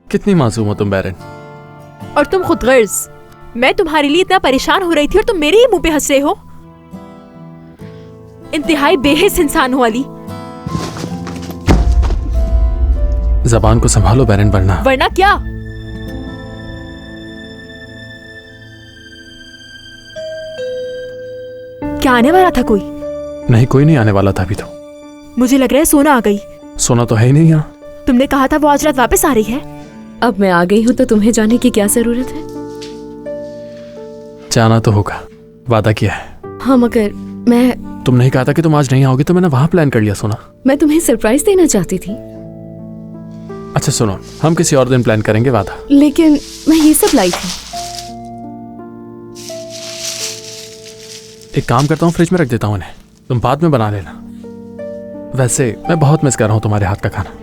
कितनी मासूम हो तुम बैरन। और तुम खुद गर्ज। मैं तुम्हारे लिए इतना परेशान हो रही थी और तुम मेरे ही मुंह पे हंस रहे हो। इंतहाई बेहिस इंसान हो अली। जबान को संभालो बैरन, वरना क्या? क्या आने वाला था कोई? नहीं, कोई नहीं आने वाला था अभी तो। मुझे लग रहा है सोना आ गई। सोना तो है ही नहीं यहाँ। तुमने कहा था वो आज रात वापस आ रही है। अब मैं आ गई हूँ तो तुम्हें जाने की क्या जरूरत है? जाना तो होगा, वादा किया है। हाँ मगर मैं... तुम नहीं कहा था कि तुम आज नहीं आओगी तो मैंने वहां प्लान कर लिया सोना। मैं तुम्हें सरप्राइज देना चाहती थी। अच्छा सुनो, हम किसी और दिन प्लान करेंगे, वादा। लेकिन मैं ये सब लाई थी। एक काम करता हूँ, फ्रिज में रख देता हूँ उन्हें, तुम बाद में बना लेना। वैसे मैं बहुत मिस कर रहा हूँ तुम्हारे हाथ का खाना।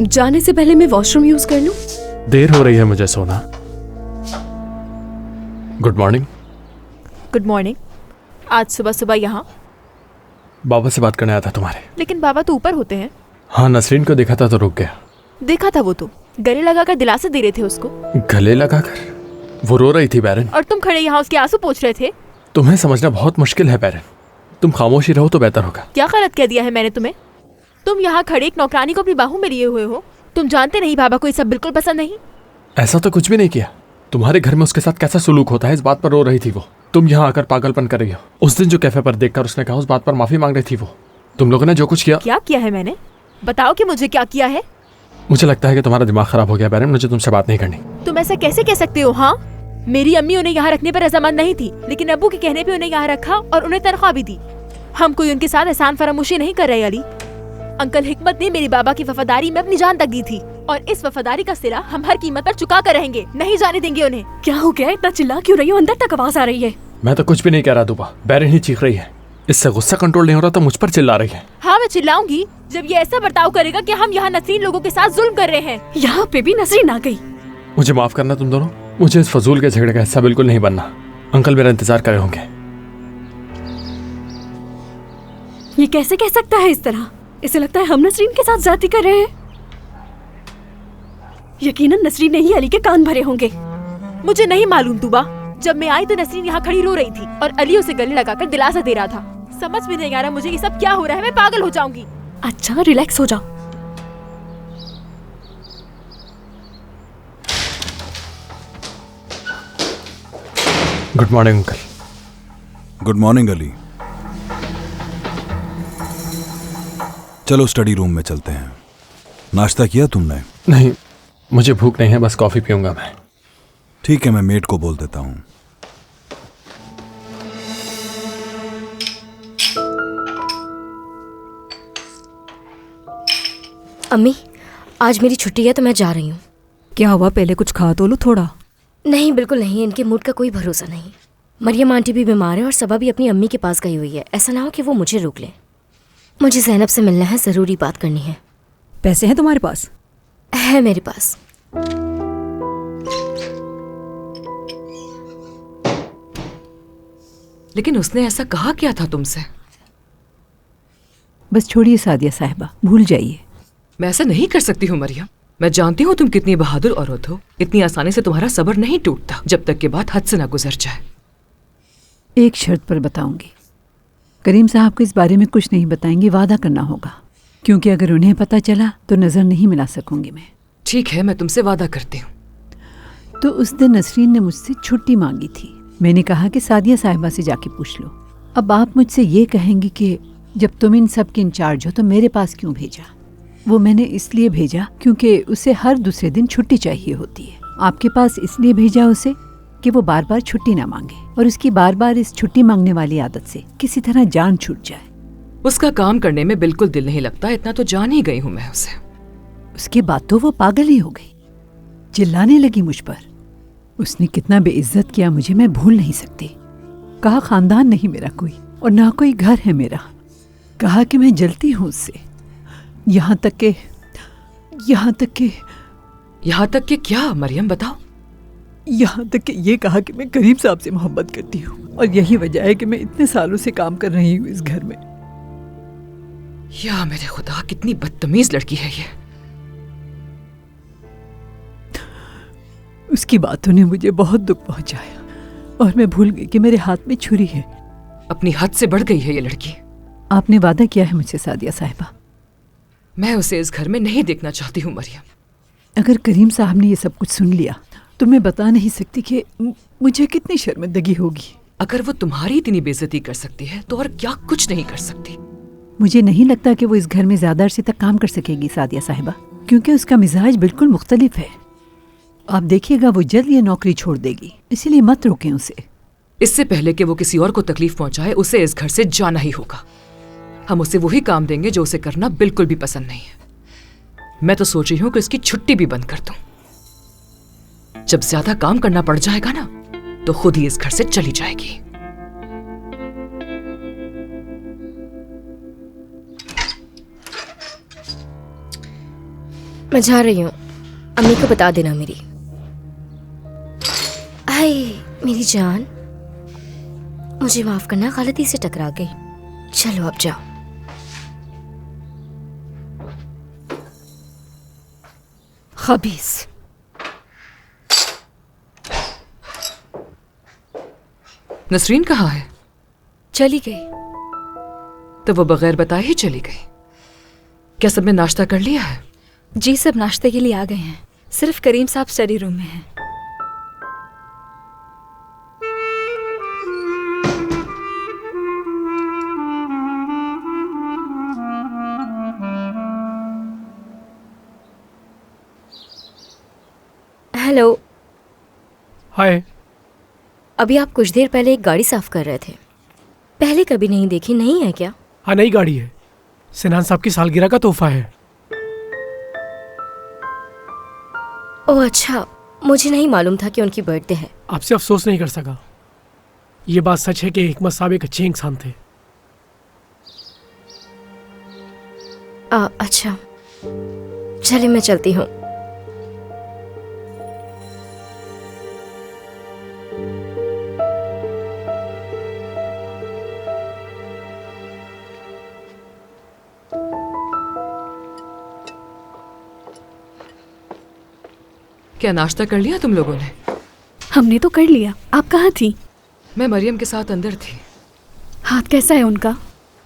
जाने से पहले मैं वॉशरूम यूज कर लूं? देर हो रही है मुझे सोना। Good morning. Good morning. आज सुबह सुबह यहाँ? बाबा से बात करने आया था तुम्हारे। लेकिन बाबा तो ऊपर होते हैं। हाँ, नसरीन को देखा था तो रुक गया। देखा था वो तो गले लगाकर दिलासा दे रहे थे उसको। गले लगाकर? वो रो रही थी बैरन। और तुम खड़े यहाँ उसके आंसू पोंछ रहे थे। तुम्हें समझना बहुत मुश्किल है बैरन, तुम खामोशी रहो तो बेहतर होगा। क्या गलत कह दिया है मैंने तुम्हें? तुम यहाँ खड़े एक नौकरानी को अपनी बाहों में लिए हुए हो। तुम जानते नहीं बाबा को ये सब बिल्कुल पसंद नहीं। ऐसा तो कुछ भी नहीं किया। तुम्हारे घर में उसके साथ कैसा सुलूक होता है इस बात पर रो रही थी वो। तुम यहाँ आकर पागलपन कर रही हो। उस दिन जो कैफे पर देखकर उसने कहा, उस बात पर माफी मांग रही थी वो। तुम लोगों ने जो कुछ किया। क्या किया है मैंने? बताओ कि मुझे क्या किया है। मुझे लगता है कि तुम्हारा दिमाग खराब हो गया बैरन, मुझे तुमसे बात नहीं करनी। तुम ऐसा कैसे कह सकते हो? हाँ, मेरी अम्मी उन्हें यहाँ रखने पर रजामंद नहीं थी, लेकिन अब्बू के कहने पे उन्हें यहाँ रखा और उन्हें तनख्वाह भी दी। हम कोई उनके साथ एहसान फरामोशी नहीं कर रहे अली। अंकल हिकमत ने मेरी बाबा की वफादारी में अपनी जान तक दी थी और इस वफादारी का सिला हम हर कीमत पर चुका कर रहेंगे। नहीं जाने देंगे उन्हें। क्या हो गया? इतना चिल्ला क्यों रही हो? अंदर तक आवाज आ रही है। मैं तो कुछ भी नहीं कह रहा दूबा, बैरन ही चीख रही है। इससे गुस्सा कंट्रोल नहीं हो रहा तो मुझ पर चिल्ला रही है। हाँ, मैं चिल्लाऊंगी जब ये ऐसा बर्ताव करेगा कि हम यहाँ नसरीन लोगों के साथ जुल्म कर रहे हैं। यहाँ पे भी नसरीन आ गई। मुझे माफ करना तुम दोनों, मुझे इस फजूल के झगड़े का हिस्सा बिल्कुल नहीं बनना। अंकल मेरा इंतजार कर रहे होंगे। ये कैसे कह सकता है इस तरह? इसे लगता है हम नसरीन के साथ जाती कर रहे हैं। यकीनन नसरीन ने ही अली के कान भरे होंगे। मुझे नहीं मालूम तुबा। जब मैं आई तो नसरीन यहाँ खड़ी रो रही थी और अली उसे गले लगाकर दिलासा दे रहा था। समझ में नहीं आ रहा मुझे ये सब क्या हो रहा है। मैं पागल हो जाऊंगी। अच्छा, रिलैक्स हो जाओ। Good morning uncle. Good morning Ali. चलो स्टडी रूम में चलते हैं। नाश्ता किया तुमने? नहीं, मुझे भूख नहीं है, बस कॉफी पीऊंगा मैं। ठीक है, मैं मेड को बोल देता हूँ। अम्मी, आज मेरी छुट्टी है तो मैं जा रही हूँ। क्या हुआ? पहले कुछ खा तो लो थोड़ा। नहीं, बिल्कुल नहीं। इनके मूड का कोई भरोसा नहीं। मरियम आंटी भी बीमार है और सबा भी अपनी अम्मी के पास गई हुई है। ऐसा ना हो कि वो मुझे रोक ले। मुझे ज़ैनब से मिलना है, ज़रूरी बात करनी है। पैसे हैं तुम्हारे पास? है मेरे पास। लेकिन उसने ऐसा कहा क्या था तुमसे? बस छोड़िए सादिया साहिबा, भूल जाइए। मैं ऐसा नहीं कर सकती हूँ मरियम। मैं जानती हूँ तुम कितनी बहादुर औरत हो। इतनी आसानी से तुम्हारा सब्र नहीं टूटता जब तक कि बात हद से ना गुजर जाए। एक शर्त पर बताऊंगी। करीम साहब को इस बारे में कुछ नहीं बताएंगे, वादा करना होगा, क्योंकि अगर उन्हें पता चला तो नजर नहीं मिला सकूंगी मैं। ठीक है, मैं तुमसे वादा करती हूँ। तो उस दिन नसरीन ने मुझसे छुट्टी मांगी थी। मैंने कहा कि सादिया साहिबा से जाके पूछ लो। अब आप मुझसे ये कहेंगी कि जब तुम इन सब की इंचार्ज हो तो मेरे पास क्यों भेजा? वो मैंने इसलिए भेजा क्योंकि उसे हर दूसरे दिन छुट्टी चाहिए होती है। आपके पास इसलिए भेजा उसे कि वो बार बार छुट्टी ना मांगे और उसकी बार बार इस छुट्टी मांगने वाली आदत से किसी तरह जान छूट जाए। उसका काम करने में बिल्कुल दिल नहीं लगता, इतना तो जान ही गई हूँ मैं उसे। उसके बाद तो वो पागल ही हो गई, चिल्लाने लगी मुझ पर। उसने कितना बेइज्जत किया मुझे मैं भूल नहीं सकती। कहा खानदान नहीं मेरा कोई और ना कोई घर है मेरा। कहा कि मैं जलती हूँ उससे। यहाँ तक के क्या मरियम, बताओ। यहाँ तक कि ये कहा कि मैं करीम साहब से मोहब्बत करती हूँ और यही वजह है कि मैं इतने सालों से काम कर रही हूँ इस घर में। या मेरे खुदा, कितनी बदतमीज लड़की है ये। उसकी बातों ने मुझे बहुत दुख पहुंचाया और मैं भूल गई कि मेरे हाथ में छुरी है। अपनी हद से बढ़ गई है ये लड़की। आपने वादा किया है मुझसे सादिया साहिबा। मैं उसे इस घर में नहीं देखना चाहती हूँ मरियम। अगर करीम साहब ने ये सब कुछ सुन लिया तो मैं बता नहीं सकती कि मुझे कितनी शर्मिंदगी होगी। अगर वो तुम्हारी इतनी बेइज्जती कर सकती है तो और क्या कुछ नहीं कर सकती। मुझे नहीं लगता कि वो इस घर में ज्यादा अरसे तक काम कर सकेगी सादिया साहिबा, क्योंकि उसका मिजाज बिल्कुल मुख्तलिफ है। आप देखिएगा वो जल्द ये नौकरी छोड़ देगी, इसीलिए मत रोकें उसे। इससे पहले कि वो किसी और को तकलीफ पहुंचाए, उसे इस घर से जाना ही होगा। हम उसे वही काम देंगे जो उसे करना बिल्कुल भी पसंद नहीं है। मैं तो सोच रही हूँ कि इसकी छुट्टी भी बंद कर दूं। जब ज्यादा काम करना पड़ जाएगा ना, तो खुद ही इस घर से चली जाएगी। मैं जा रही हूँ, अम्मी को बता देना मेरी। हाय मेरी जान, मुझे माफ करना, गलती से टकरा गई। चलो अब जाओ। खबीस। नसरीन कहाँ है? चली गई। तो वो बगैर बताए ही चली गई। क्या सबने नाश्ता कर लिया है? जी सब नाश्ते के लिए आ गए हैं, सिर्फ करीम साहब स्टडी रूम में हैं। हेलो। हाय। अभी आप कुछ देर पहले एक गाड़ी साफ कर रहे थे, पहले कभी नहीं देखी, नहीं है क्या? हाँ नई गाड़ी है, सिनान साहब की सालगिरह का तोहफा है। ओह अच्छा, मुझे नहीं मालूम था कि उनकी बर्थडे है। आपसे अफसोस नहीं कर सका। ये बात सच है कि हिकमत साहब एक अच्छे इंसान थे। अच्छा चलिए मैं चलती हूँ। क्या नाश्ता कर लिया तुम लोगों ने? हमने तो कर लिया। आप कहाँ थी? मैं मरियम के साथ अंदर थी। हाथ कैसा है उनका?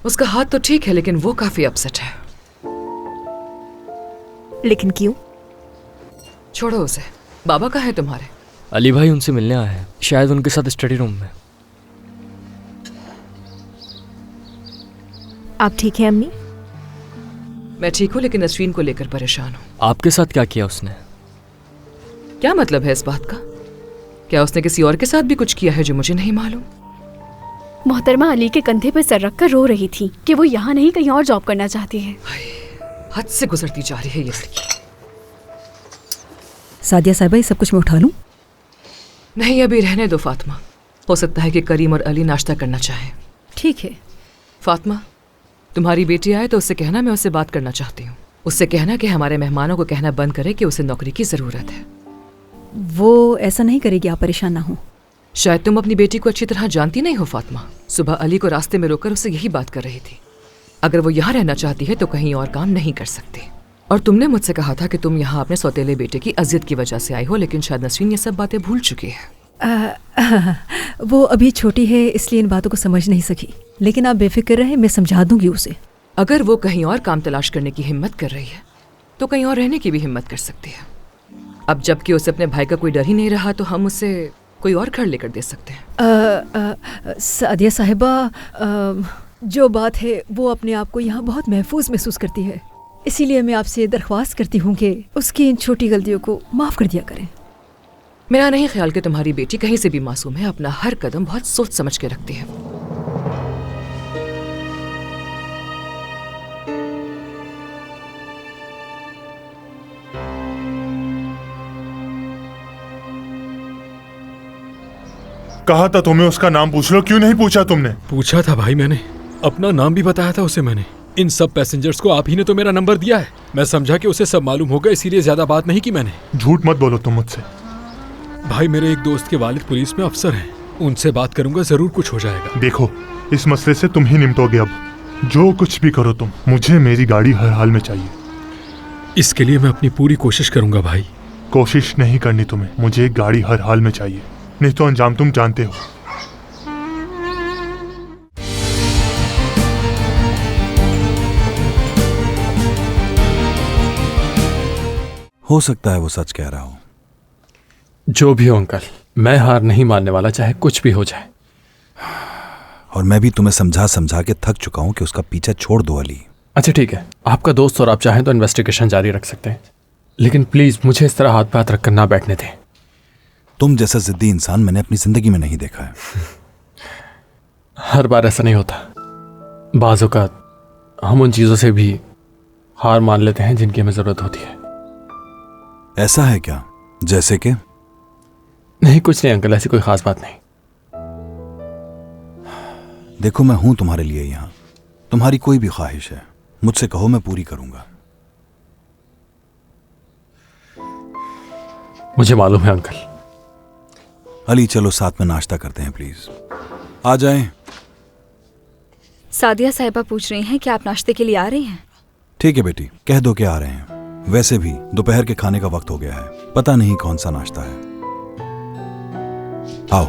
उसका हाथ तो ठीक है, लेकिन वो काफी अपसेट है। लेकिन क्यों? छोड़ो उसे। बाबा कहाँ है तुम्हारे? अली भाई उनसे मिलने आए हैं, शायद उनके साथ स्टडी रूम में। आप ठीक हैं अम्मी? मैं ठीक हूँ, लेकिन नसरीन को लेकर परेशान हूँ। आपके साथ क्या किया उसने? क्या मतलब है इस बात का? क्या उसने किसी और के साथ भी कुछ किया है जो मुझे नहीं मालूम? मोहतरमा अली के कंधे पर सर रखकर रो रही थी कि वो यहाँ नहीं कहीं और जॉब करना चाहती है। हद से गुजरती जा रही है ये लड़की। सादिया साहिबा, ये सब कुछ मैं उठा लूं? नहीं, अभी रहने दो फातिमा। हो सकता है कि करीम और अली नाश्ता करना चाहें। ठीक है। फातिमा, तुम्हारी बेटी आए तो उससे कहना मैं उससे बात करना चाहती हूँ। उससे कहना कि हमारे मेहमानों को कहना बंद करे कि उसे नौकरी की जरूरत है। वो ऐसा नहीं करेगी, आप परेशान ना हो। शायद तुम अपनी बेटी को अच्छी तरह जानती नहीं हो फातिमा। सुबह अली को रास्ते में रोककर उससे यही बात कर रही थी। अगर वो यहाँ रहना चाहती है तो कहीं और काम नहीं कर सकती। और तुमने मुझसे कहा था कि तुम यहाँ अपने सौतेले बेटे की अजियत की वजह से आई हो, लेकिन शायद नसरीन ये सब बातें भूल चुकी है। वो अभी छोटी है, इसलिए इन बातों को समझ नहीं सकी, लेकिन आप बेफिक्र रहें, मैं समझा दूंगी उसे। अगर वो कहीं और काम तलाश करने की हिम्मत कर रही है तो कहीं और रहने की भी हिम्मत कर सकती है। अब जबकि उसे अपने भाई का कोई डर ही नहीं रहा, तो हम उसे कोई और घर लेकर दे सकते हैं। सादिया साहिबा, जो बात है वो अपने आप को यहाँ बहुत महफूज महसूस करती है, इसीलिए मैं आपसे दरख्वास्त करती हूँ कि उसकी इन छोटी गलतियों को माफ़ कर दिया करें। मेरा नहीं ख्याल कि तुम्हारी बेटी कहीं से भी मासूम है। अपना हर कदम बहुत सोच समझ के रखती है। कहा था तुम्हें उसका नाम पूछ लो, क्यों नहीं पूछा तुमने? पूछा था भाई, मैंने अपना नाम भी बताया था उसे। मैंने इन सब पैसेंजर्स को आप ही ने तो मेरा नंबर दिया है। मैं समझा कि उसे सब मालूम होगा, इसीलिए ज्यादा बात नहीं की मैंने। झूठ मत बोलो तुम मुझसे। भाई, मेरे एक दोस्त के वालिद पुलिस में अफसर हैं, उनसे बात करूंगा, जरूर कुछ हो जाएगा। देखो, इस मसले से तुम ही निपटोगे अब। जो कुछ भी करो तुम, मुझे मेरी गाड़ी हर हाल में चाहिए। इसके लिए मैं अपनी पूरी कोशिश करूंगा भाई। कोशिश नहीं करनी तुम्हें, मुझे गाड़ी हर हाल में चाहिए, नहीं तो अंजाम तुम जानते हो सकता है वो सच कह रहा हो। जो भी हो अंकल, मैं हार नहीं मानने वाला, चाहे कुछ भी हो जाए। और मैं भी तुम्हें समझा समझा के थक चुका हूं कि उसका पीछा छोड़ दो अली। अच्छा ठीक है, आपका दोस्त और आप चाहें तो इन्वेस्टिगेशन जारी रख सकते हैं, लेकिन प्लीज मुझे इस तरह हाथ पे हाथ रखकर ना बैठने दें। तुम जैसा जिद्दी इंसान मैंने अपनी जिंदगी में नहीं देखा है। हर बार ऐसा नहीं होता, बाज़ औक़ात हम उन चीजों से भी हार मान लेते हैं जिनकी हमें जरूरत होती है। ऐसा है क्या? जैसे कि? नहीं कुछ नहीं अंकल, ऐसी कोई खास बात नहीं। देखो मैं हूं तुम्हारे लिए यहां, तुम्हारी कोई भी ख्वाहिश है मुझसे कहो, मैं पूरी करूंगा। मुझे मालूम है अंकल। अली चलो साथ में नाश्ता करते हैं प्लीज, आ जाएं। सादिया साहिबा पूछ रही हैं कि आप नाश्ते के लिए आ रही हैं। ठीक है बेटी, कह दो कि आ रहे हैं। वैसे भी दोपहर के खाने का वक्त हो गया है, पता नहीं कौन सा नाश्ता है। आओ।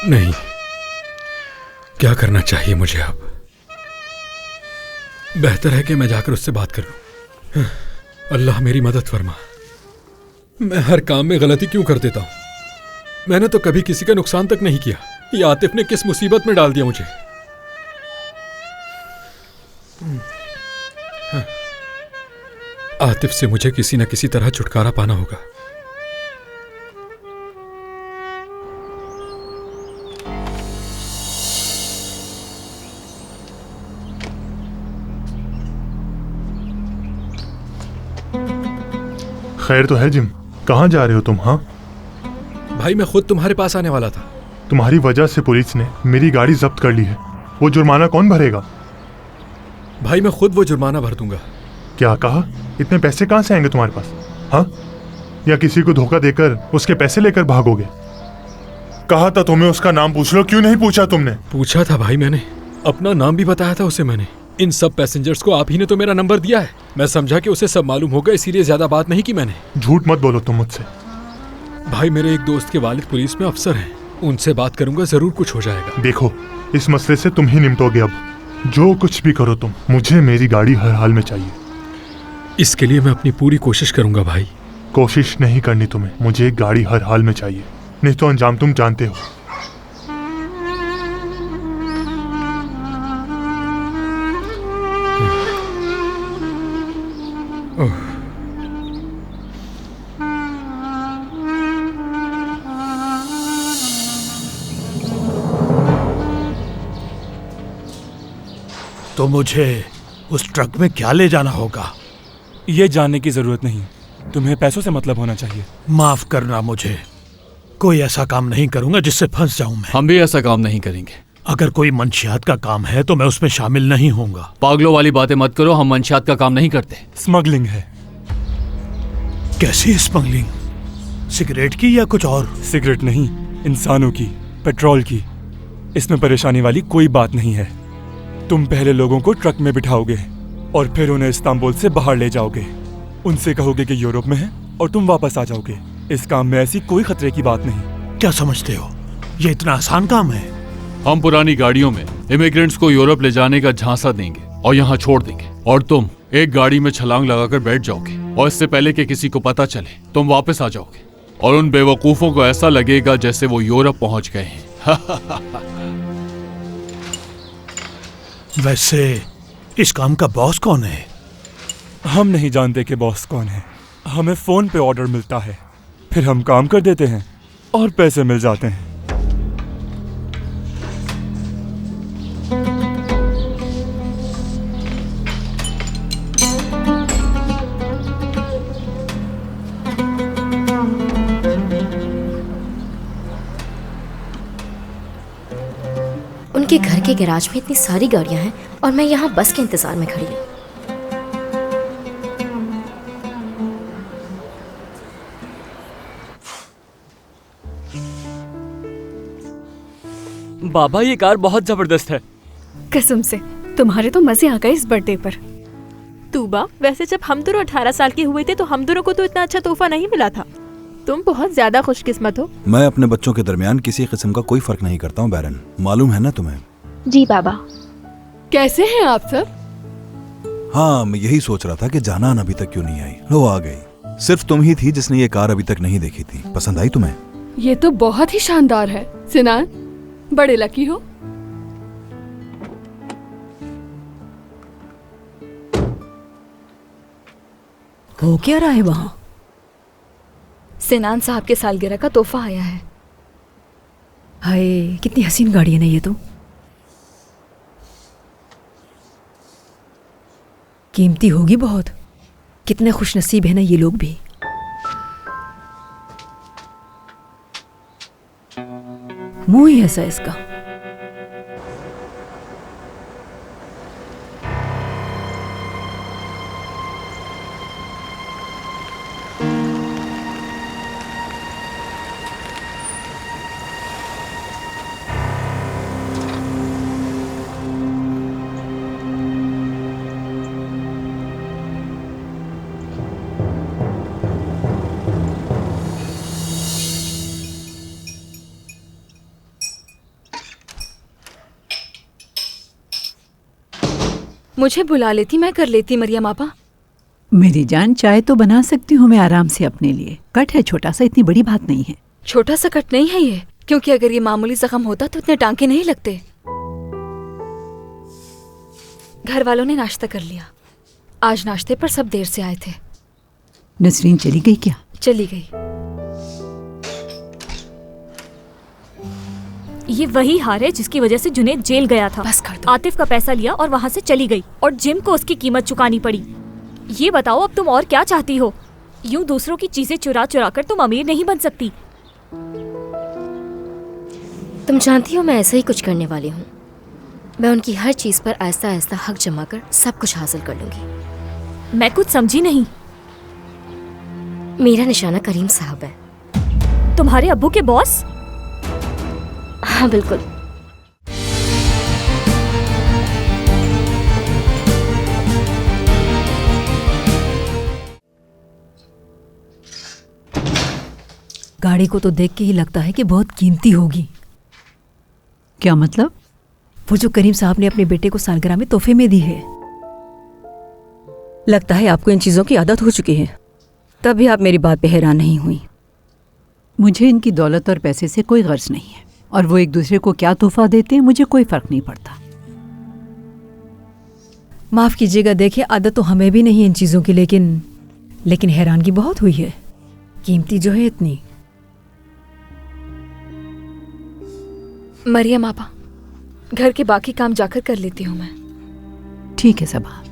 नहीं, क्या करना चाहिए मुझे अब? बेहतर है कि मैं जाकर उससे बात कर लूं। अल्लाह मेरी मदद फरमा। मैं हर काम में गलती क्यों कर देता हूं? मैंने तो कभी किसी का नुकसान तक नहीं किया, ये आतिफ ने किस मुसीबत में डाल दिया मुझे। आतिफ से मुझे किसी न किसी तरह छुटकारा पाना होगा। खैर तो है जिम, कहाँ जा रहे हो तुम? हाँ भाई मैं खुद तुम्हारे पास आने वाला था। तुम्हारी वजह से पुलिस ने मेरी गाड़ी जब्त कर ली है, वो जुर्माना कौन भरेगा? भाई मैं खुद वो जुर्माना भर दूंगा। क्या कहा? इतने पैसे कहाँ से आएंगे तुम्हारे पास? हाँ, या किसी को धोखा देकर उसके पैसे लेकर भागोगे? कहा था तुम्हें उसका नाम पूछ लो, क्यों नहीं पूछा तुमने? पूछा था भाई, मैंने अपना नाम भी बताया था उसे। मैंने इन सब पैसेंजर्स को आप ही ने तो मेरा नंबर दिया है। मैं समझा कि उसे सब मालूम होगा, इसीलिए ज्यादा बात नहीं की मैंने। झूठ मत बोलो तुम मुझसे। भाई मेरे एक दोस्त के वालिद पुलिस में अफसर हैं, उनसे बात करूंगा, जरूर कुछ हो जाएगा। देखो इस मसले से तुम ही निपटोगे अब। जो कुछ भी करो तुम, मुझे मेरी गाड़ी हर हाल में चाहिए। इसके लिए मैं अपनी पूरी कोशिश करूंगा भाई। कोशिश नहीं करनी तुम्हें, मुझे गाड़ी हर हाल में चाहिए, नहीं तो अंजाम तुम जानते हो। तो मुझे उस ट्रक में क्या ले जाना होगा? ये जानने की जरूरत नहीं, तुम्हें पैसों से मतलब होना चाहिए। माफ करना मुझे, कोई ऐसा काम नहीं करूंगा जिससे फंस जाऊं मैं। हम भी ऐसा काम नहीं करेंगे। अगर कोई मंशियात का काम है तो मैं उसमें शामिल नहीं होऊंगा। पागलों वाली बातें मत करो, हम मंशियात का काम नहीं करते। स्मगलिंग है। कैसी स्मगलिंग? सिगरेट की या कुछ और? सिगरेट नहीं, इंसानों की, पेट्रोल की। इसमें परेशानी वाली कोई बात नहीं है। तुम पहले लोगों को ट्रक में बिठाओगे और फिर उन्हें इस्तांबुल से बाहर ले जाओगे। उनसे कहोगे कि यूरोप में है और तुम वापस आ जाओगे। इस काम में ऐसी कोई खतरे की बात नहीं। क्या समझते हो ये इतना आसान काम है? हम पुरानी गाड़ियों में इमिग्रेंट्स को यूरोप ले जाने का झांसा देंगे और यहाँ छोड़ देंगे, और तुम एक गाड़ी में छलांग लगाकर बैठ जाओगे और इससे पहले कि किसी को पता चले तुम वापस आ जाओगे और उन बेवकूफों को ऐसा लगेगा जैसे वो यूरोप पहुंच गए हैं। वैसे इस काम का बॉस कौन है? हम नहीं जानते कि बॉस कौन है। हमें फोन पे ऑर्डर मिलता है, फिर हम काम कर देते हैं और पैसे मिल जाते हैं। उनके घर के गैराज में इतनी सारी गाड़ियां हैं और मैं यहाँ बस के इंतजार में खड़ी हूँ। बाबा ये कार बहुत जबरदस्त है। कसम से तुम्हारे तो मजे आ गए इस बर्थडे पर। तूबा, वैसे जब हम दोनों 18 साल के हुए थे तो हम दोनों को तो इतना अच्छा तोहफा नहीं मिला था। तुम बहुत ज्यादा खुशकिस्मत हो। मैं अपने बच्चों के दरमियान किसी किस्म का कोई फर्क नहीं करता हूँ बैरन, मालूम है ना तुम्हें? जी बाबा। कैसे हैं आप सब? हाँ, मैं यही सोच रहा था कि जानान अभी तक क्यों नहीं आई। लो आ गई। सिर्फ तुम ही थी जिसने ये कार अभी तक नहीं देखी थी। पसंद आई तुम्हें? ये तो बहुत ही शानदार है सिनान, बड़े लकी हो। हो क्या रहा है वहाँ? सिनान साहब के सालगिरह का तोहफा आया है। हाय, कितनी हसीन गाड़ी है ना ये तो। कीमती होगी बहुत। कितने खुशनसीब है ना ये लोग भी। मुंह ही ऐसा इसका। मुझे बुला लेती, मैं कर लेती मरियम आपा। मेरी जान, चाय तो बना सकती हूँ मैं आराम से अपने लिए। कट है छोटा सा, इतनी बड़ी बात नहीं है। छोटा सा कट नहीं है ये, क्योंकि अगर ये मामूली जख्म होता तो इतने टांके नहीं लगते। घर वालों ने नाश्ता कर लिया। आज नाश्ते पर सब देर से आए थे। नसरीन चली गई क्या? चली गई। ये वही हार है जिसकी वजह से जुनैद जेल गया था। बस कर दो। आतिफ का पैसा लिया और वहाँ से चली गई और जिम को उसकी कीमत चुकानी पड़ी। ये बताओ अब तुम और क्या चाहती हो? यूं दूसरों की चीजें चुरा चुरा कर तुम अमीर नहीं बन सकती। तुम जानती हो मैं ऐसा ही कुछ करने वाली हूँ। मैं उनकी हर चीज पर आहिस्ता आहिस्ता हक जमा कर सब कुछ हासिल कर लूंगी। मैं कुछ समझी नहीं। मेरा निशाना करीम साहब है। तुम्हारे अब्बू के बॉस? हाँ बिल्कुल। गाड़ी को तो देख के ही लगता है कि बहुत कीमती होगी। क्या मतलब? वो जो करीम साहब ने अपने बेटे को सालगिरह में तोहफे में दी है। लगता है आपको इन चीजों की आदत हो चुकी है, तभी आप मेरी बात पे हैरान नहीं हुई। मुझे इनकी दौलत और पैसे से कोई गर्ज नहीं है, और वो एक दूसरे को क्या तोहफा देते हैं मुझे कोई फर्क नहीं पड़ता। माफ कीजिएगा, देखिए आदत तो हमें भी नहीं है इन चीजों की, लेकिन हैरानगी बहुत हुई है। कीमती जो है इतनी। मरियम आपा, घर के बाकी काम जाकर कर लेती हूँ मैं। ठीक है सबा।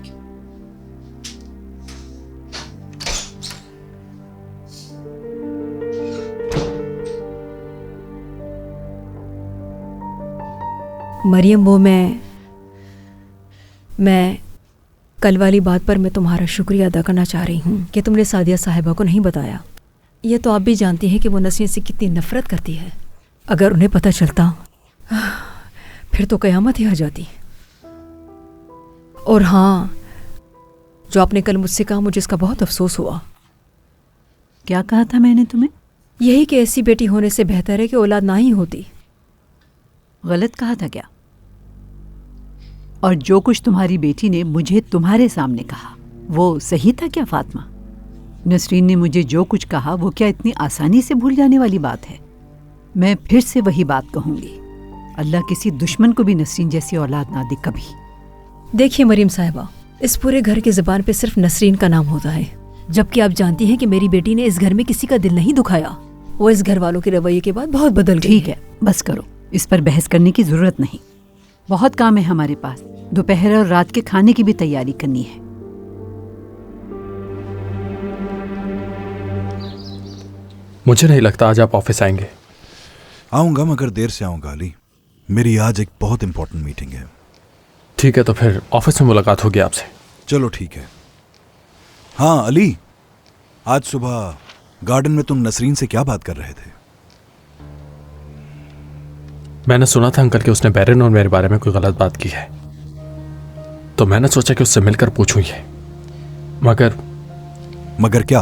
मरियम, वो मैं कल वाली बात पर मैं तुम्हारा शुक्रिया अदा करना चाह रही हूँ कि तुमने सादिया साहिबा को नहीं बताया। ये तो आप भी जानती हैं कि वो नसरीन से कितनी नफरत करती है। अगर उन्हें पता चलता फिर तो कयामत ही आ जाती। और हाँ, जो आपने कल मुझसे कहा मुझे इसका बहुत अफसोस हुआ। क्या कहा था मैंने तुम्हें? यही कि ऐसी बेटी होने से बेहतर है कि औलाद ना ही होती। गलत कहा था क्या? और जो कुछ तुम्हारी बेटी ने मुझे तुम्हारे सामने कहा वो सही था क्या फातिमा? नसरीन ने मुझे जो कुछ कहा वो क्या इतनी आसानी से भूल जाने वाली बात है? मैं फिर से वही बात कहूंगी, अल्लाह किसी दुश्मन को भी नसरीन जैसी औलाद ना दे कभी। देखिए मरीम साहिबा, इस पूरे घर की ज़बान पे सिर्फ नसरीन का नाम होता है, जबकि आप जानती हैं कि मेरी बेटी ने इस घर में किसी का दिल नहीं दुखाया। वो इस घर वालों के रवैये के बाद बहुत बदल गई। ठीक है, बस करो, इस पर बहस करने की जरूरत नहीं। बहुत काम है हमारे पास। दोपहर और रात के खाने की भी तैयारी करनी है। मुझे नहीं लगता आज आप ऑफिस आएंगे। आऊंगा मगर देर से आऊंगा अली। मेरी आज एक बहुत इंपॉर्टेंट मीटिंग है। ठीक है, तो फिर ऑफिस में मुलाकात होगी आपसे। चलो ठीक है। हाँ अली, आज सुबह गार्डन में तुम नसरीन से क्या बात कर रहे थे? मैंने सुना था अंकल कि उसने बैरन और मेरे बारे में कोई गलत बात की है, तो मैंने सोचा कि उससे मिलकर पूछूं ये। मगर क्या?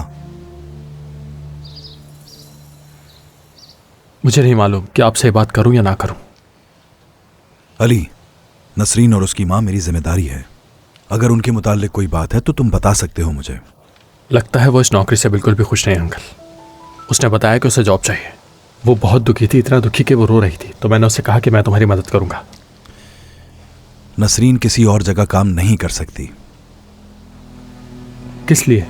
मुझे नहीं मालूम कि आपसे ये बात करूं या ना करूं। अली, नसरीन और उसकी माँ मेरी जिम्मेदारी है। अगर उनके मुताल्लिक कोई बात है तो तुम बता सकते हो मुझे। लगता है वो इस नौकरी से बिल्कुल भी खुश नहीं अंकल। उसने बताया कि उसे जॉब चाहिए। वो बहुत दुखी थी, इतना दुखी कि वो रो रही थी। तो मैंने उससे कहा कि मैं तुम्हारी मदद करूंगा। नसरीन किसी और जगह काम नहीं कर सकती। किस लिए?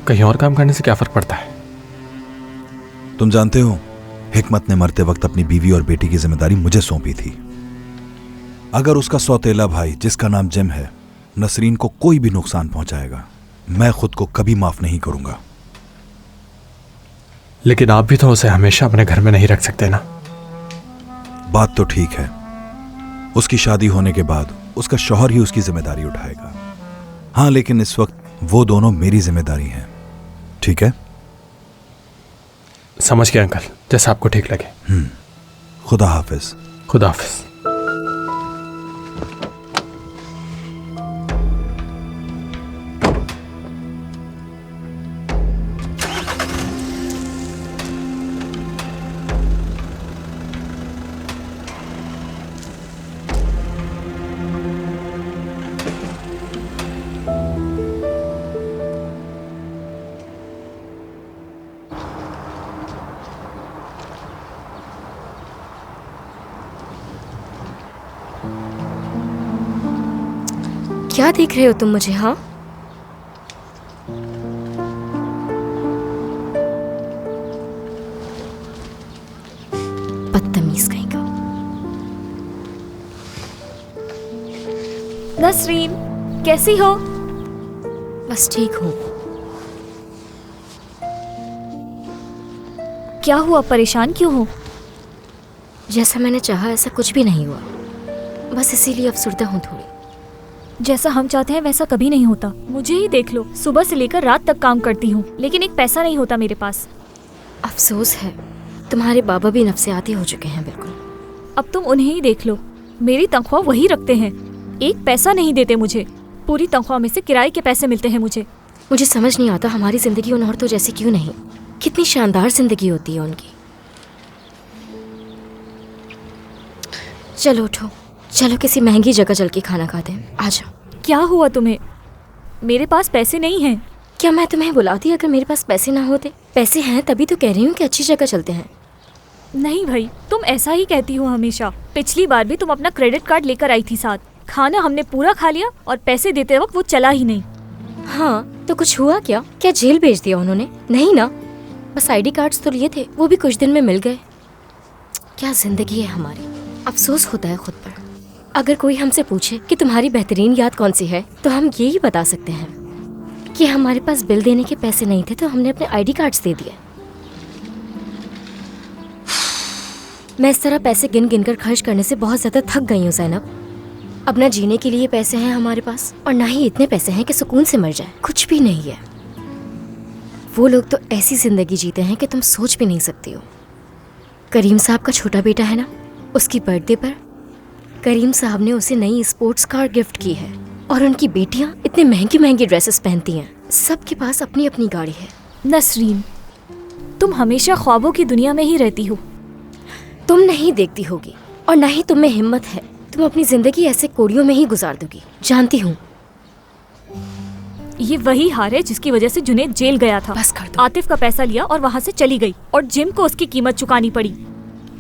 कहीं और काम करने से क्या फर्क पड़ता है? तुम जानते हो, हिकमत ने मरते वक्त अपनी बीवी और बेटी की जिम्मेदारी मुझे सौंपी थी। अगर उसका सौतेला भाई, जिसका नाम जिम है, नसरीन को कोई भी नुकसान पहुंचाएगा, मैं खुद को कभी माफ नहीं करूंगा। लेकिन आप भी तो उसे हमेशा अपने घर में नहीं रख सकते ना। बात तो ठीक है, उसकी शादी होने के बाद उसका शौहर ही उसकी जिम्मेदारी उठाएगा। हाँ, लेकिन इस वक्त वो दोनों मेरी जिम्मेदारी हैं। ठीक है? समझ गया अंकल, जैसा आपको ठीक लगे। खुदा हाफिज। खुदा हाफिज। क्या देख रहे हो तुम मुझे? हाँ, बदतमीज कहीं का। नसरीन, कैसी हो? बस ठीक हूँ। क्या हुआ, परेशान क्यों हो? जैसा मैंने चाहा ऐसा कुछ भी नहीं हुआ, बस इसीलिए अफसुर्दा हूँ थोड़ी। जैसा हम चाहते हैं वैसा कभी नहीं होता। मुझे ही देख लो, सुबह से लेकर रात तक काम करती हूँ, लेकिन एक पैसा नहीं होता मेरे पास। अफसोस है, तुम्हारे बाबा भी नफसियाती हो चुके हैं बिल्कुल। अब तुम उन्हें ही देख लो, मेरी तनख्वाह वही रखते हैं, एक पैसा नहीं देते मुझे। पूरी तनख्वाह में से किराए के पैसे मिलते हैं मुझे। मुझे समझ नहीं आता हमारी जिंदगी उन औरतों जैसी क्यों नहीं। कितनी शानदार जिंदगी होती है उनकी। चलो उठो, चलो किसी महंगी जगह चल के खाना खाते हैं। आ जाओ। क्या हुआ तुम्हें? मेरे पास पैसे नहीं हैं। क्या मैं तुम्हें बुलाती अगर मेरे पास पैसे ना होते? पैसे हैं तभी तो कह रही हूँ कि अच्छी जगह चलते हैं। नहीं भाई, तुम ऐसा ही कहती हो हमेशा। पिछली बार भी तुम अपना क्रेडिट कार्ड लेकर आई थी साथ। खाना हमने पूरा खा लिया और पैसे देते वक्त वो चला ही नहीं। हाँ तो कुछ हुआ क्या? क्या जेल भेज दिया उन्होंने? नहीं ना, बस आईडी कार्ड्स तो लिए थे, वो भी कुछ दिन में मिल गए। क्या जिंदगी है हमारी। अफसोस होता है खुद पर। अगर कोई हमसे पूछे कि तुम्हारी बेहतरीन याद कौन सी है, तो हम यही बता सकते हैं कि हमारे पास बिल देने के पैसे नहीं थे तो हमने अपने आईडी कार्ड्स दे दिए। मैं इस तरह पैसे गिन गिन कर खर्च करने से बहुत ज्यादा थक गई हूँ ज़ैनब। अब ना जीने के लिए पैसे हैं हमारे पास और ना ही इतने पैसे हैं कि सुकून से मर जाए। कुछ भी नहीं है। वो लोग तो ऐसी जिंदगी जीते हैं कि तुम सोच भी नहीं सकती हो। करीम साहब का छोटा बेटा है ना, उसकी बर्थडे पर करीम साहब ने उसे नई स्पोर्ट्स कार गिफ्ट की है और उनकी बेटियां इतने महंगी महंगी ड्रेसेस पहनती हैं। सबके पास अपनी अपनी गाड़ी है। नसरीन, तुम हमेशा ख्वाबों की दुनिया में ही रहती हो। तुम नहीं देखती होगी और ना ही तुम में हिम्मत है। तुम अपनी जिंदगी ऐसे कोड़ियों में ही गुजार दोगी, जानती हूँ। ये वही हार है जिसकी वजह से जुनैद जेल गया था। बस कर दो। आतिफ का पैसा लिया और वहाँ से चली गई और जिम को उसकी कीमत चुकानी पड़ी।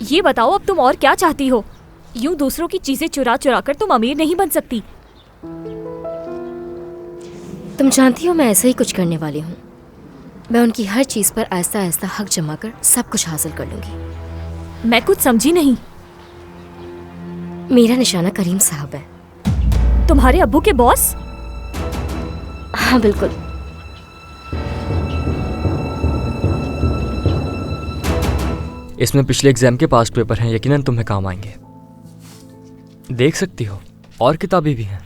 ये बताओ अब तुम और क्या चाहती हो? यूं दूसरों की चीजें चुरा चुरा कर तुम अमीर नहीं बन सकती। तुम जानती हो मैं ऐसा ही कुछ करने वाली हूँ। मैं उनकी हर चीज पर आहिस्ता आहिस्ता हक जमा कर सब कुछ हासिल कर लूंगी। मैं कुछ समझी नहीं। मेरा निशाना करीम साहब है। तुम्हारे अब्बू के बॉस? हाँ बिल्कुल। इसमें पिछले एग्जाम के पास्ट पेपर हैं, यकीनन तुम्हें काम आएंगे। देख सकती हो, और किताबें भी हैं।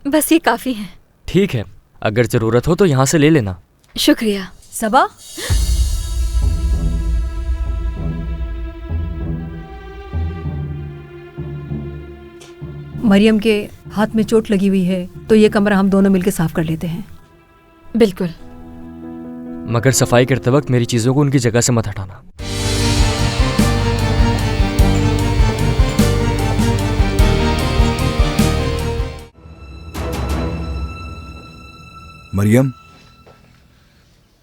बस ये काफी है। ठीक है, अगर जरूरत हो तो यहाँ से ले लेना। शुक्रिया। सबा, मरियम के हाथ में चोट लगी हुई है, तो ये कमरा हम दोनों मिलकर साफ कर लेते हैं। बिल्कुल। मगर सफाई करते वक्त मेरी चीजों को उनकी जगह से मत हटाना। मरियम,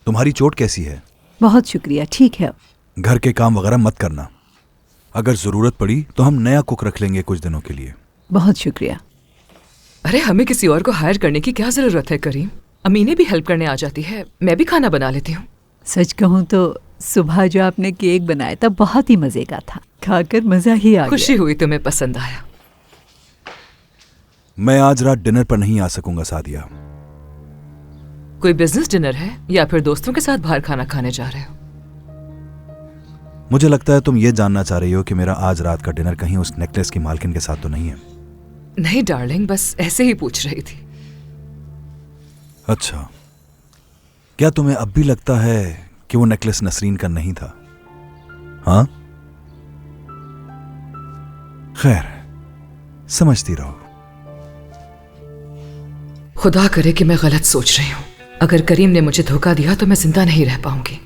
तुम्हारी चोट कैसी है? बहुत शुक्रिया, ठीक है। घर के काम वगैरह मत करना। अगर जरूरत पड़ी तो हम नया कुक रख लेंगे कुछ दिनों के लिए। बहुत शुक्रिया। अरे हमें किसी और को हायर करने की क्या जरूरत है करीम? अमीने भी हेल्प करने आ जाती है, मैं भी खाना बना लेती हूँ। सच कहूँ तो सुबह जो आपने केक बनाया था बहुत ही मजे का था, खाकर मजा ही आ गया। खुशी हुई तुम्हें पसंद आया। मैं आज रात डिनर पर नहीं आ सकूंगा सादिया। कोई बिजनेस डिनर है या फिर दोस्तों के साथ बाहर खाना खाने जा रहे हो? मुझे लगता है तुम ये जानना चाह रही हो कि मेरा आज रात का डिनर कहीं उस नेकलेस की मालकिन के साथ तो नहीं है। नहीं डार्लिंग, बस ऐसे ही पूछ रही थी। अच्छा, क्या तुम्हें अब भी लगता है कि वो नेकलेस नसरीन का नहीं था? हाँ, खैर, समझती रहो। खुदा करे कि मैं गलत सोच रही हूँ। अगर करीम ने मुझे धोखा दिया तो मैं जिंदा नहीं रह पाऊंगी।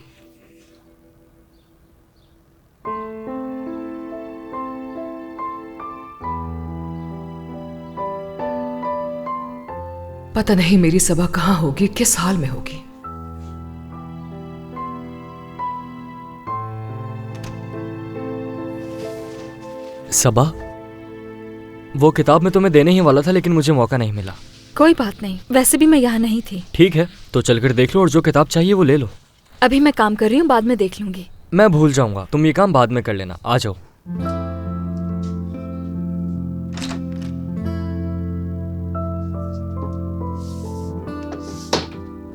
पता नहीं मेरी सबा कहाँ होगी, किस हाल में होगी। सबा, वो किताब मैं तुम्हें देने ही वाला था लेकिन मुझे मौका नहीं मिला। कोई बात नहीं, वैसे भी मैं यहाँ नहीं थी। ठीक है, तो चलकर देख लो और जो किताब चाहिए वो ले लो। अभी मैं काम कर रही हूँ, बाद में देख लूंगी। मैं भूल जाऊंगा, तुम ये काम बाद में कर लेना। आ जाओ।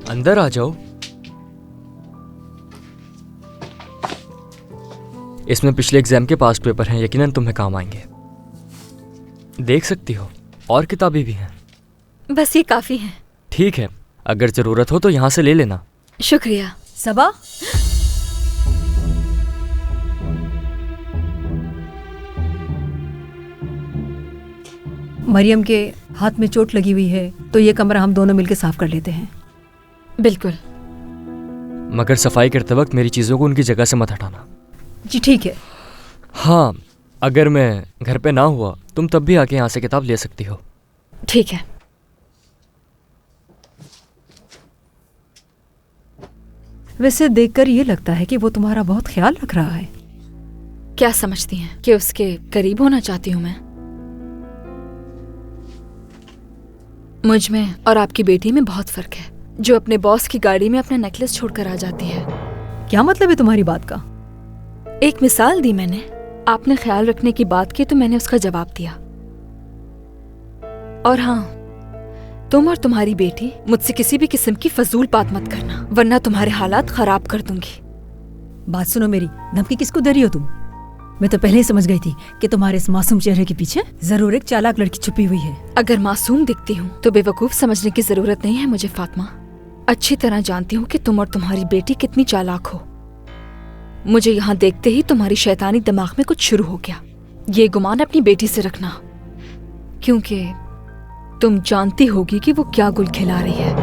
अंदर आ जाओ। इसमें पिछले एग्जाम के पास्ट पेपर हैं, यकीनन तुम्हें काम आएंगे। देख सकती हो, और किताबें भी हैं। बस ये काफी है। ठीक है, अगर जरूरत हो तो यहाँ से ले लेना। शुक्रिया। सबा, मरियम के हाथ में चोट लगी हुई है, तो ये कमरा हम दोनों मिलकर साफ कर लेते हैं। बिल्कुल। मगर सफाई करते वक्त मेरी चीजों को उनकी जगह से मत हटाना। जी ठीक है। हाँ, अगर मैं घर पे ना हुआ तुम तब भी आके यहाँ से किताब ले सकती हो। ठीक है। वैसे देखकर ये लगता है कि वो तुम्हारा बहुत ख्याल रख रहा है। क्या समझती हैं कि उसके करीब होना चाहती हूँ मैं? मुझ में और आपकी बेटी में बहुत फर्क है, जो अपने बॉस की गाड़ी में अपना नेकलेस छोड़कर आ जाती है। क्या मतलब है तुम्हारी बात का? एक मिसाल दी मैंने। आपने ख्याल रखने की बात की तो मैंने उसका जवाब दिया। और हाँ, तुम और तुम्हारी बेटी मुझसे किसी भी किस्म की फजूल बात मत करना, वरना तुम्हारे हालात खराब कर दूंगी। बात सुनो मेरी, धमकी किसको दे रही हो तुम? मैं तो पहले ही समझ गई थी कि तुम्हारे इस मासूम चेहरे के पीछे जरूर एक चालाक लड़की छुपी हुई है। अगर मासूम दिखती हूँ तो बेवकूफ समझने की जरूरत नहीं है मुझे फातिमा। अच्छी तरह जानती हूँ कि तुम और तुम्हारी बेटी कितनी चालाक हो। मुझे यहाँ देखते ही तुम्हारी शैतानी दिमाग में कुछ शुरू हो गया। ये गुमान अपनी बेटी से रखना, क्योंकि तुम जानती होगी कि वो क्या गुल खिला रही है।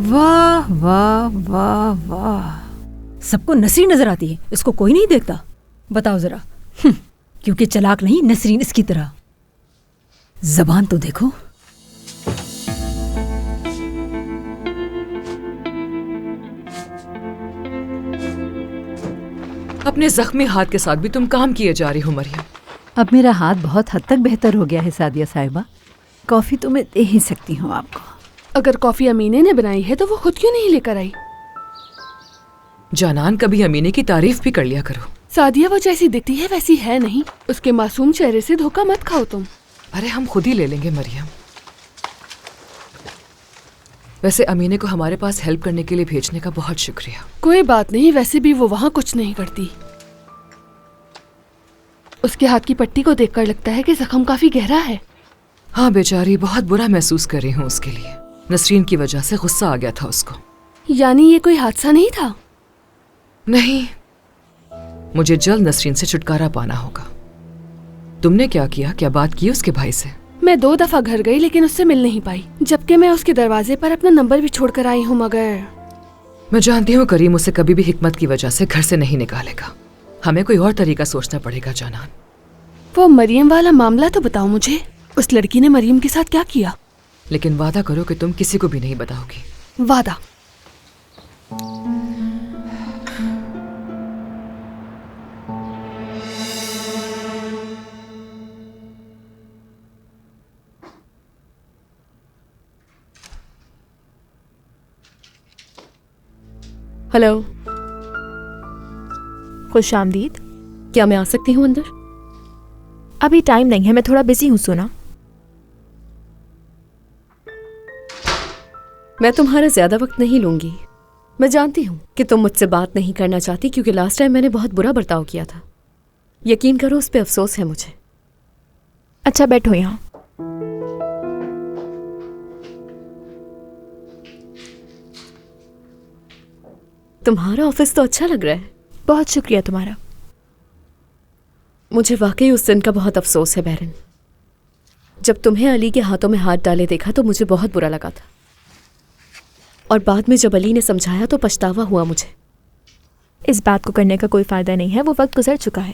वाह वाह वाह वाह, सबको नसरीन नजर आती है, इसको कोई नहीं देखता। बताओ जरा। क्योंकि चालाक नहीं नसरीन इसकी तरह। जबान तो देखो। अपने जख्मी हाथ के साथ भी तुम काम किए जा रही हो मरियम। अब मेरा हाथ बहुत हद तक बेहतर हो गया है सादिया साहिबा। कॉफी तो मैं दे ही सकती हूँ आपको। अगर कॉफी अमीने ने बनाई है तो वो खुद क्यों नहीं लेकर आई? जानान, कभी अमीने की तारीफ भी कर लिया करो। सादिया वो जैसी दिखती है वैसी है नहीं। उसके मासूम चेहरे से धोखा मत खाओ तुम। अरे हम खुद ही ले लेंगे मरियम। वैसे अमीने को हमारे पास हेल्प करने के लिए भेजने का बहुत शुक्रिया। कोई बात नहीं, वैसे भी वो वहाँ कुछ नहीं करती। उसके हाथ की पट्टी को देखकर लगता है कि जख्म काफी गहरा है। हाँ बेचारी, बहुत बुरा महसूस कर रही हूँ उसके लिए। नसरीन की वजह से गुस्सा आ गया था उसको। यानी ये कोई हादसा नहीं था? नहीं, मुझे जल्द नसरीन से छुटकारा पाना होगा। तुमने क्या किया? क्या बात की उसके भाई से? मैं 2 दफा घर गई लेकिन उससे मिल नहीं पाई, जबकि मैं उसके दरवाजे पर अपना नंबर भी छोड़कर आई हूँ। मगर मैं जानती हूँ करीम उसे कभी भी हिकमत की वजह से घर से नहीं निकालेगा। हमें कोई और तरीका सोचना पड़ेगा जानान। वो मरियम वाला मामला तो बताओ मुझे, उस लड़की ने मरियम के साथ क्या किया? लेकिन वादा करो कि तुम किसी को भी नहीं बताओगी। वादा। हेलो, खुश आमदीद। क्या मैं आ सकती हूँ अंदर? अभी टाइम नहीं है, मैं थोड़ा बिजी हूँ सोना। मैं तुम्हारा ज्यादा वक्त नहीं लूंगी। मैं जानती हूँ कि तुम मुझसे बात नहीं करना चाहती क्योंकि लास्ट टाइम मैंने बहुत बुरा बर्ताव किया था। यकीन करो उस पर अफसोस है मुझे। अच्छा बैठो यहाँ। तुम्हारा ऑफिस तो अच्छा लग रहा है। बहुत शुक्रिया तुम्हारा। मुझे वाकई उस दिन का बहुत अफसोस है बैरन। जब तुम्हें अली के हाथों में हाथ डाले देखा तो मुझे बहुत बुरा लगा था, और बाद में जब अली ने समझाया तो पछतावा हुआ मुझे। इस बात को करने का कोई फायदा नहीं है, वो वक्त गुजर चुका है।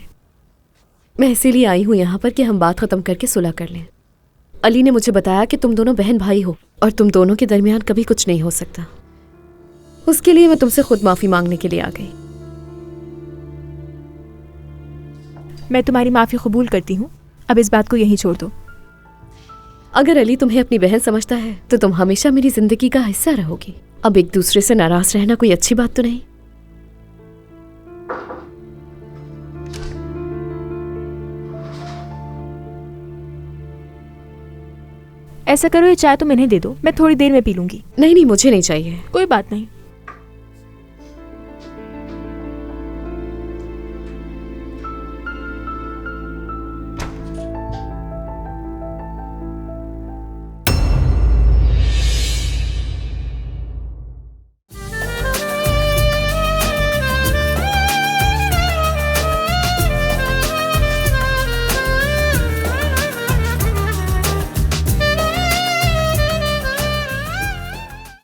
मैं इसीलिए आई हूँ यहाँ पर कि हम बात खत्म करके सुलह कर लें। अली ने मुझे बताया कि तुम दोनों बहन भाई हो और तुम दोनों के दरमियान कभी कुछ नहीं हो सकता। उसके लिए मैं तुमसे खुद माफी मांगने के लिए आ गई। मैं तुम्हारी माफी कबूल करती हूँ। अब इस बात को यहीं छोड़ दो। अगर अली तुम्हें अपनी बहन समझता है तो तुम हमेशा मेरी जिंदगी का हिस्सा रहोगी। अब एक दूसरे से नाराज रहना कोई अच्छी बात तो नहीं। ऐसा करो, ये चाय तुम इन्हें दे दो, मैं थोड़ी देर में पी लूंगी। नहीं नहीं, मुझे नहीं चाहिए। कोई बात नहीं।